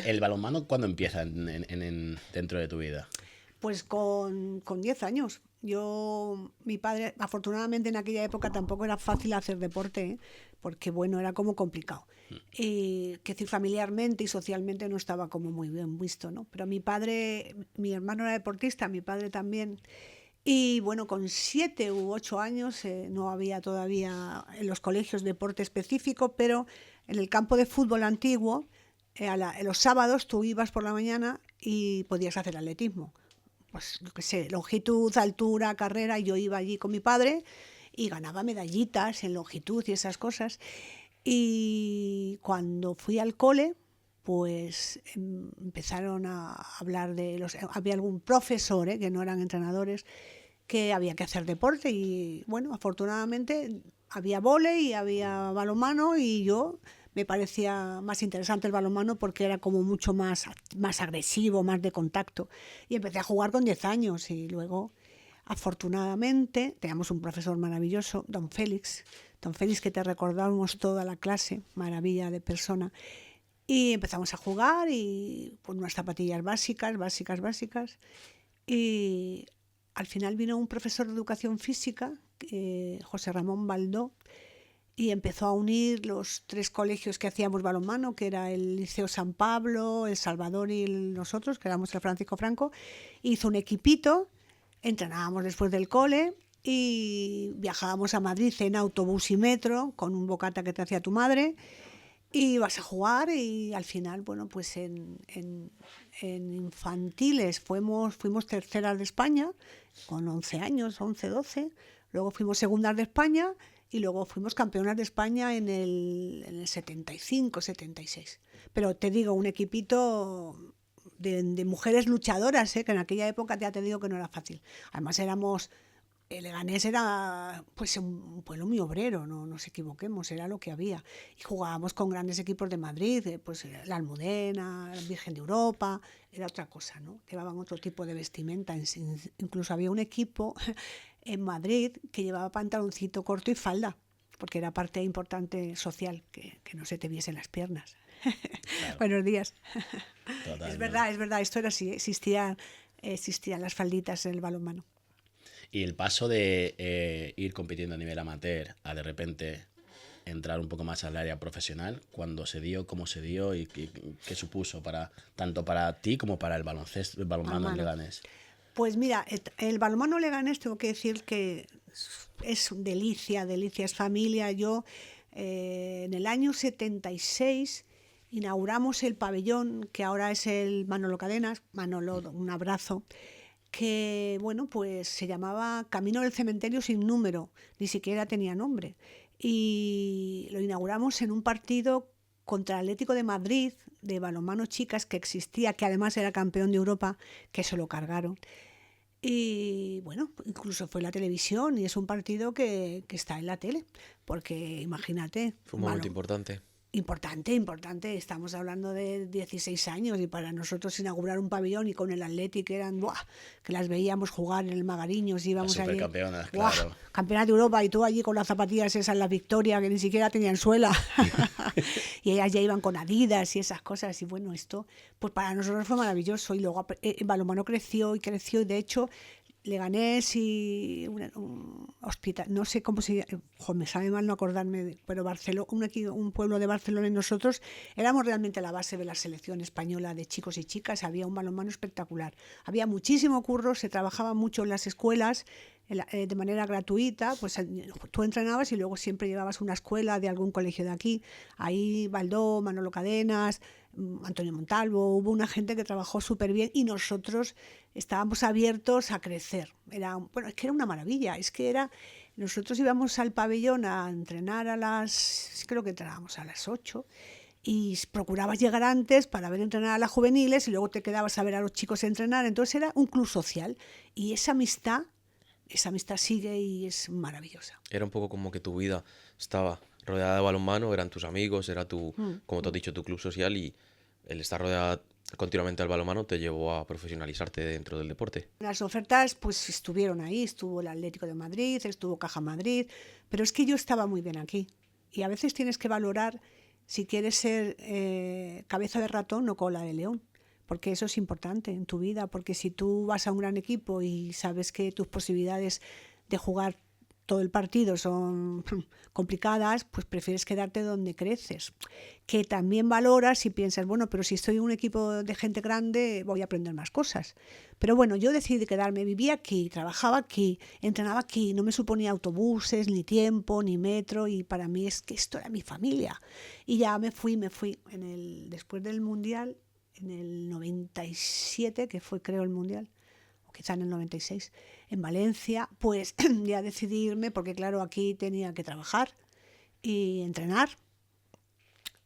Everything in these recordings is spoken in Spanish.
¿El balonmano cuándo empieza dentro de tu vida? Pues con 10 años. Mi padre, afortunadamente en aquella época tampoco era fácil hacer deporte, ¿eh? Porque bueno, era como complicado. Y que decir, familiarmente y socialmente no estaba como muy bien visto, ¿no? Pero mi hermano era deportista, mi padre también. Y bueno, con 7 u 8 años no había todavía en los colegios deporte específico, pero en el campo de fútbol antiguo, los sábados tú ibas por la mañana y podías hacer atletismo. Pues, yo qué sé, longitud, altura, carrera, y yo iba allí con mi padre y ganaba medallitas en longitud y esas cosas. Y cuando fui al cole, pues empezaron a hablar había algún profesor, que no eran entrenadores, que había que hacer deporte y bueno, afortunadamente había vóley y había balonmano y yo me parecía más interesante el balonmano porque era como mucho más agresivo, más de contacto. Y empecé a jugar con 10 años y luego, afortunadamente, teníamos un profesor maravilloso, don Félix. Don Félix, que te recordamos toda la clase, maravilla de persona. Y empezamos a jugar y con unas zapatillas básicas. Y al final vino un profesor de educación física, José Ramón Baldó, y empezó a unir los 3 colegios que hacíamos balonmano, que era el Liceo San Pablo, El Salvador y nosotros, que éramos el Francisco Franco. Hizo un equipito, entrenábamos después del cole y viajábamos a Madrid en autobús y metro con un bocata que te hacía tu madre y vas a jugar y al final, bueno, pues en infantiles fuimos terceras de España con 11 años, 11, 12. Luego fuimos segundas de España y luego fuimos campeonas de España en el 75, 76. Pero te digo, un equipito de mujeres luchadoras, que en aquella época ya te digo que no era fácil. Además Leganés era pues un pueblo muy obrero, no nos equivoquemos, era lo que había. Y jugábamos con grandes equipos de Madrid, pues la Almudena, la Virgen de Europa, era otra cosa, ¿no? Llevaban otro tipo de vestimenta. Incluso había un equipo en Madrid que llevaba pantaloncito corto y falda, porque era parte importante social, que no se te viesen las piernas. Claro. Buenos días. Totalmente. Es verdad, esto era así, existían las falditas en el balonmano. Y el paso de ir compitiendo a nivel amateur a de repente entrar un poco más al área profesional, cuando se dio, cómo se dio y qué supuso tanto para ti como para el baloncesto, el balonmano en Balonmano. Leganés. Pues mira, el balonmano Leganés tengo que decir que es delicia, es familia. En el año 76 inauguramos el pabellón que ahora es el Manolo Cadenas. Manolo, un abrazo. Que bueno, pues se llamaba Camino del Cementerio sin número, ni siquiera tenía nombre. Y lo inauguramos en un partido contra el Atlético de Madrid, de balonmano chicas, que existía, que además era campeón de Europa, que se lo cargaron. Y bueno, incluso fue en la televisión y es un partido que está en la tele, porque imagínate, Fue un momento importante. Importante. Estamos hablando de 16 años y para nosotros inaugurar un pabellón y con el Athletic eran, ¡buah!, que las veíamos jugar en el Magariños, íbamos Las allí, supercampeonas, ¡buah!, claro. campeonato de Europa y tú allí con las zapatillas esas, la Victoria, que ni siquiera tenían suela. Y ellas ya iban con Adidas y esas cosas. Y bueno, esto pues para nosotros fue maravilloso. Y luego el balonmano creció y de hecho Leganés y un hospital, no sé cómo se llama, me sabe mal no acordarme, pero Barcelona, un pueblo de Barcelona, y nosotros éramos realmente la base de la selección española de chicos y chicas. Había un balonmano espectacular, había muchísimo curro, se trabajaba mucho en las escuelas de manera gratuita, pues tú entrenabas y luego siempre llevabas una escuela de algún colegio de aquí, ahí Baldó, Manolo Cadenas, Antonio Montalvo, hubo una gente que trabajó súper bien y nosotros estábamos abiertos a crecer. Es que era una maravilla, nosotros íbamos al pabellón a entrenar creo que entrenábamos a las 8 y procurabas llegar antes para ver entrenar a las juveniles y luego te quedabas a ver a los chicos entrenar. Entonces era un club social y esa amistad sigue y es maravillosa. Era un poco como que tu vida estaba rodeada de balonmano, eran tus amigos, era como te has dicho, tu club social, y el estar rodeada continuamente del balonmano te llevó a profesionalizarte dentro del deporte. Las ofertas pues estuvieron ahí, estuvo el Atlético de Madrid, estuvo Caja Madrid, pero es que yo estaba muy bien aquí y a veces tienes que valorar si quieres ser cabeza de ratón, no cola de león. Porque eso es importante en tu vida, porque si tú vas a un gran equipo y sabes que tus posibilidades de jugar todo el partido son complicadas, pues prefieres quedarte donde creces. Que también valoras y piensas, bueno, pero si estoy en un equipo de gente grande voy a aprender más cosas. Pero bueno, yo decidí quedarme, vivía aquí, trabajaba aquí, entrenaba aquí, no me suponía autobuses, ni tiempo, ni metro, y para mí es que esto era mi familia. Y ya me fui. Después del Mundial, en el 97, que fue creo el Mundial, o quizá en el 96, en Valencia, pues ya decidí irme porque claro, aquí tenía que trabajar y entrenar,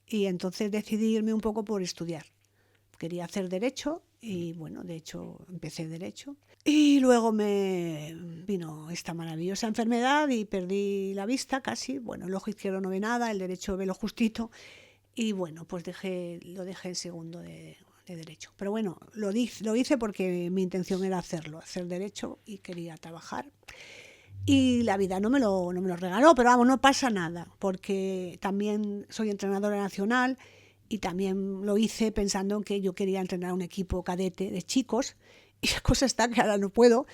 y entonces decidí irme un poco por estudiar. Quería hacer Derecho y bueno, de hecho empecé Derecho. Y luego me vino esta maravillosa enfermedad y perdí la vista casi. Bueno, el ojo izquierdo no ve nada, el derecho ve lo justito. Y bueno, pues lo dejé en segundo de Derecho. Pero bueno, lo hice porque mi intención era hacer Derecho y quería trabajar. Y la vida no me lo regaló, pero vamos, no pasa nada, porque también soy entrenadora nacional y también lo hice pensando en que yo quería entrenar un equipo cadete de chicos, y la cosa está que ahora no puedo,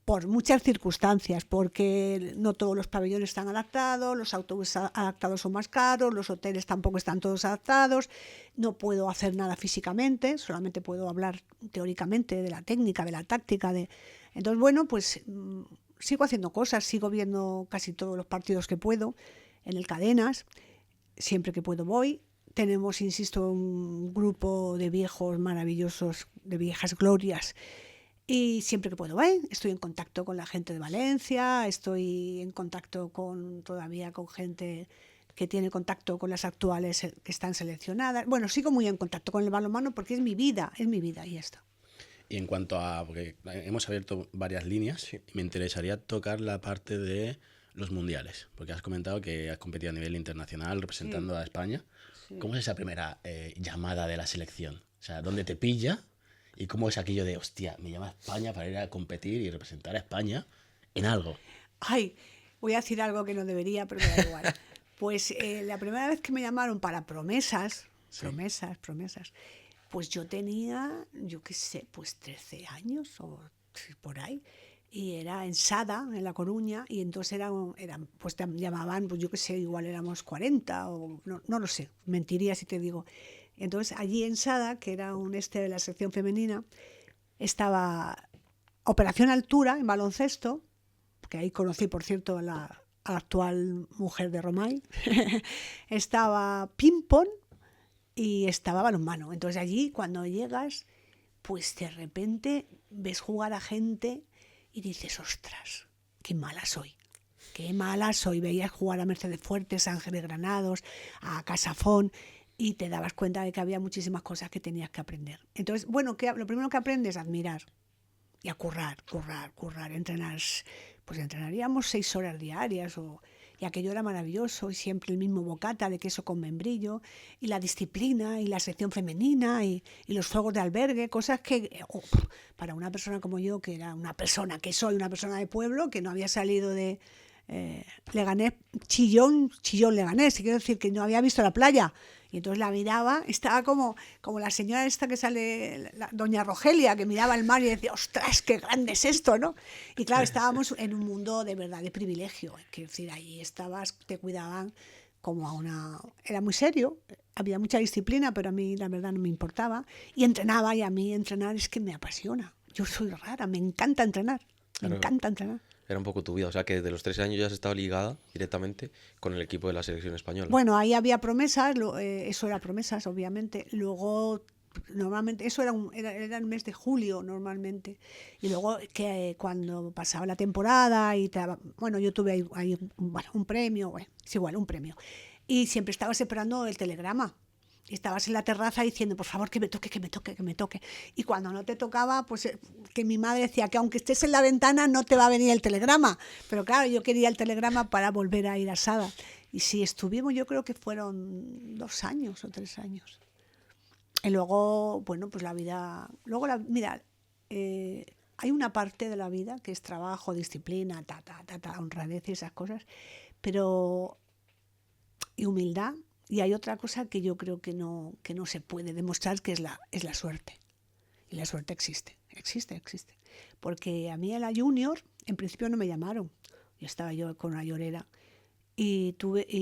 por muchas circunstancias, porque no todos los pabellones están adaptados, los autobuses adaptados son más caros, los hoteles tampoco están todos adaptados, no puedo hacer nada físicamente, solamente puedo hablar teóricamente de la técnica, de la táctica. Entonces, bueno, pues sigo haciendo cosas, sigo viendo casi todos los partidos que puedo en el Cadenas, siempre que puedo voy. Tenemos, insisto, un grupo de viejos maravillosos, de viejas glorias, y siempre que puedo estoy en contacto con la gente de Valencia, estoy en contacto todavía con gente que tiene contacto con las actuales que están seleccionadas. Bueno, sigo muy en contacto con el balonmano porque es mi vida y ya está. Y en cuanto a, porque hemos abierto varias líneas, sí, y me interesaría tocar la parte de los mundiales, porque has comentado que has competido a nivel internacional representando a España. Sí. ¿Cómo es esa primera llamada de la selección? O sea, ¿dónde te pilla? ¿Y cómo es aquello de, hostia, me llama a España para ir a competir y representar a España en algo? Ay, voy a decir algo que no debería, pero me da igual. Pues la primera vez que me llamaron para promesas, pues yo tenía, yo qué sé, pues 13 años o por ahí. Y era en Sada, en La Coruña, y entonces pues te llamaban, pues yo qué sé, igual éramos 40 o no lo sé, mentiría si te digo. Entonces allí en Sada, que era un de la sección femenina, estaba Operación Altura en baloncesto, que ahí conocí, por cierto, a la actual mujer de Romay, estaba ping-pong y estaba balonmano. Entonces allí cuando llegas, pues de repente ves jugar a gente y dices, ostras, qué mala soy. Qué mala soy. Veías jugar a Mercedes Fuertes, a Ángeles Granados, a Casafón, y te dabas cuenta de que había muchísimas cosas que tenías que aprender. Entonces, bueno, lo primero que aprendes es a admirar y a currar, entrenar. Pues entrenaríamos 6 horas diarias y aquello era maravilloso, y siempre el mismo bocata de queso con membrillo, y la disciplina, y la sección femenina, y los fuegos de albergue, cosas que para una persona como yo, que soy una persona de pueblo, que no había salido de Leganés, Chillón Leganés, quiero decir que no había visto la playa, y entonces la miraba, estaba como la señora esta que sale, doña Rogelia, que miraba el mar y decía, ostras, qué grande es esto, ¿no? Y claro, estábamos en un mundo de verdad de privilegio, quiero decir, allí te cuidaban como era muy serio, había mucha disciplina, pero a mí la verdad no me importaba, y entrenaba, y a mí entrenar es que me apasiona, yo soy rara, me encanta entrenar, me encanta entrenar. Era un poco tu vida, o sea que desde los 13 años ya has estado ligada directamente con el equipo de la selección española. Bueno, ahí había promesas, eso era promesas, obviamente. Luego, normalmente, eso era el mes de julio, normalmente. Y luego, que cuando pasaba la temporada, bueno, yo tuve ahí un premio, es igual, un premio. Y siempre estabas esperando el telegrama. Y estabas en la terraza diciendo, por favor, que me toque. Y cuando no te tocaba, pues que mi madre decía que aunque estés en la ventana no te va a venir el telegrama. Pero claro, yo quería el telegrama para volver a ir a Sada. Y sí, estuvimos, yo creo que fueron 2 años o 3 años. Y luego, bueno, pues la vida... Luego, mira, hay una parte de la vida que es trabajo, disciplina, honradez y esas cosas, pero... y humildad. Y hay otra cosa que yo creo que no se puede demostrar, que es la suerte. Y la suerte existe. Porque a mí a la Junior, en principio no me llamaron. Yo estaba yo con una llorera. Y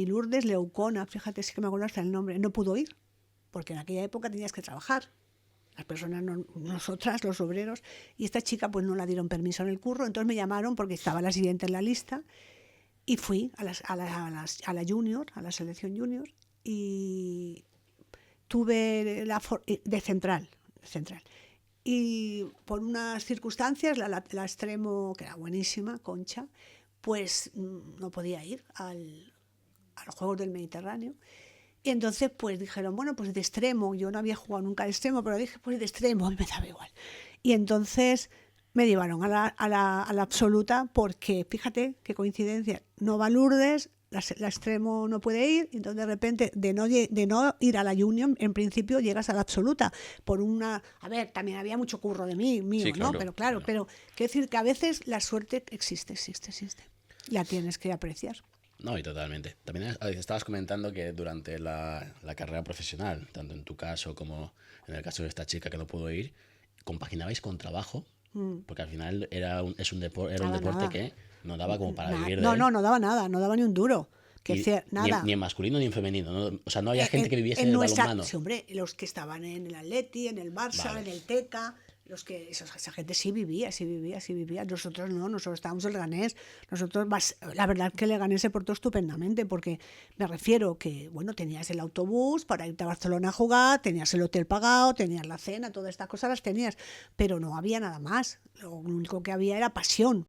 Lourdes Leucona, fíjate, sí que me acuerdo hasta el nombre, no pudo ir. Porque en aquella época tenías que trabajar. Las personas, nosotras, los obreros. Y esta chica pues no la dieron permiso en el curro. Entonces me llamaron porque estaba la siguiente en la lista. Y fui a la Junior, a la selección Junior. Y tuve de central. Y por unas circunstancias, la extremo, que era buenísima, Concha, pues no podía ir a los Juegos del Mediterráneo. Y entonces pues dijeron, bueno, pues de extremo, yo no había jugado nunca de extremo, pero dije, pues de extremo, me daba igual. Y entonces me llevaron a la absoluta porque, fíjate qué coincidencia, no va Lourdes, la extremo no puede ir, y entonces de repente de no ir a la Junior, en principio llegas a la absoluta por una... A ver, también había mucho curro de mío, sí, claro, ¿no? Pero claro, quiero decir que a veces la suerte existe. La tienes que apreciar. No, y totalmente. También estabas comentando que durante la carrera profesional, tanto en tu caso como en el caso de esta chica que no pudo ir, compaginabais con trabajo, porque al final era un deporte que no daba como para vivir de él. No daba nada, no daba ni un duro. Nada. Ni en masculino ni en femenino. ¿No? O sea, no había gente que viviese en el balonmano. Sí, hombre, los que estaban en el Atleti, en el Barça, en el Teca... esa gente sí vivía. Nosotros no, nosotros estábamos en Leganés. La verdad es que Leganés se portó estupendamente, porque me refiero que, bueno, tenías el autobús para irte a Barcelona a jugar, tenías el hotel pagado, tenías la cena, todas estas cosas las tenías, pero no había nada más. Lo único que había era pasión